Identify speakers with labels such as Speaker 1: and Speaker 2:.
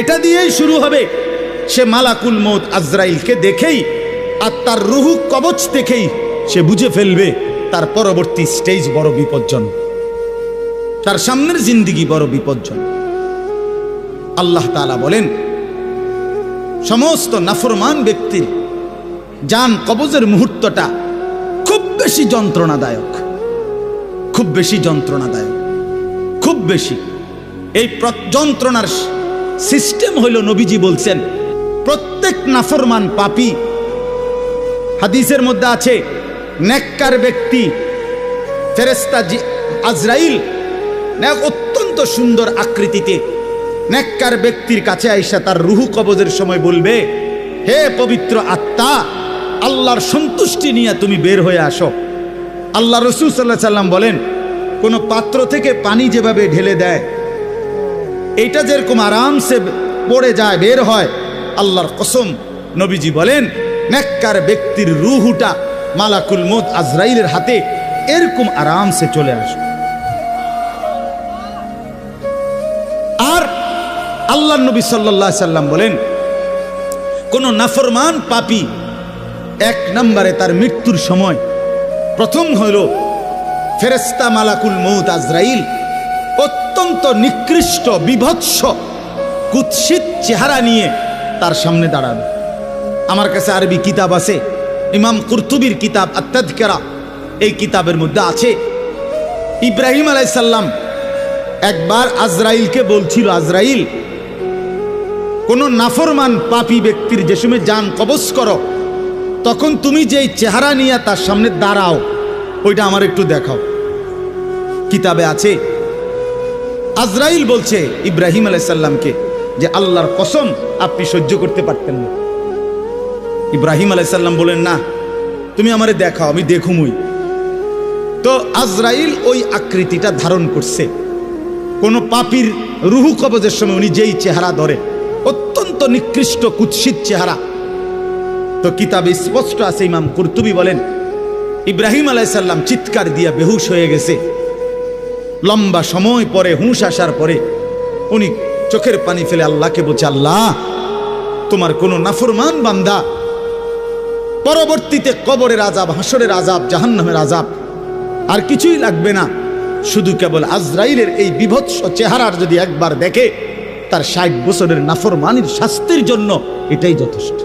Speaker 1: এটা দিয়েই শুরু হবে। সে মালাকুল মউত আজরাইলকে দেখেই আর তার রুহু কবচ দেখেই সে বুঝে ফেলবে তার পরবর্তী স্টেজ বড় বিপজ্জনক, তার সামনের জিন্দেগি বড় বিপজ্জনক। আল্লাহ তাআলা বলেন, সমস্ত নাফরমান ব্যক্তির জান কবজের মুহূর্তটা খুব বেশি যন্ত্রণাদায়ক, খুব বেশি যন্ত্রণাদায়ক, খুব বেশি। এই যন্ত্রণার সিস্টেম হইল, নবীজি বলছেন, প্রত্যেক নাফরমান পাপী, হাদিসের মধ্যে আছে, নেককার ব্যক্তি ফেরেশতা আজরাইল অত্যন্ত সুন্দর আকৃতিতে নেককার ব্যক্তির কাছে আইসা তার রুহু কবজের সময় বলবে, হে পবিত্র আত্মা, আল্লাহর সন্তুষ্টি নিয়ে তুমি বের হয়ে আসো। আল্লাহ রাসূল সাল্লাল্লাহু আলাইহি সাল্লাম বলেন, কোন পাত্র থেকে পানি যেভাবে ঢেলে দেয়, এইটা যেরকম আরামসে পড়ে যায়, বের হয়, আল্লাহর কসম, নবীজি বলেন, নেককার ব্যক্তির রুহুটা মালাকুল মউত আজরাইলের হাতে এরকম আরামসে চলে আসে। আর আল্লাহর নবী সাল্লাল্লাহু আলাইহি সাল্লাম বলেন, কোন নাফরমান পাপী এক নম্বরে তার মৃত্যুর সময় প্রথম হইল ফেরেশতা মালাকুল মউত আজরাইল অত্যন্ত নিকৃষ্ট বিভৎস কুৎসিত চেহারা নিয়ে তার সামনে দাঁড়াবে। আমার কাছে আরবি কিতাব আছে, ইমাম কুরতুবির কিতাব আত-তাযকিরা, এই কিতাবের মধ্যে আছে, ইব্রাহিম আলাইহিস সালাম একবার আজরাইলকে বলছিল, আজরাইল, কোন নাফরমান পাপী ব্যক্তির যে সময় জান কবজ করো, তখন তুমি যেই চেহারা নিয়ে তার সামনে দাঁড়াও, ওইটা আমার একটু দেখাও। কিতাবে আছে, আজরাইল বলছে ইব্রাহিম আলাইহিস সালামকে যে আল্লাহর কসম আপনি সহ্য করতে পারতেন না। ইব্রাহিম আলাইহিস সালাম বলেন, না, তুমি আমারে দেখাও, আমি দেখুমই। তো আজরাইল ওই আকৃতিটা ধারণ করছে। কোন পাপীর রুহু কবজের সময় উনি যেই চেহারা ধরে, অত্যন্ত নিকৃষ্ট কুৎসিত চেহারা। তো কিতাবে স্পষ্ট আছে, ইমাম কুরতুবী বলেন, ইব্রাহিম আলাইহিস সালাম চিৎকার দিয়া বেহুশ হয়ে গেছে। লম্বা সময় পরে হুঁশ আসার পরে উনি চোখের পানি ফেলে আল্লাহকে বলছে, আল্লাহ, তোমার কোন নাফরমান বান্দা পরবর্তীতে কবরের আযাব, হাসরের আযাব, জাহান্নামের আযাব আর কিছুই লাগবে না, শুধু কেবল আজরাইলের এই বিভৎস চেহারার যদি একবার দেখে, তার 60 বছরের নাফরমানির শাস্তির জন্য এটাই যথেষ্ট।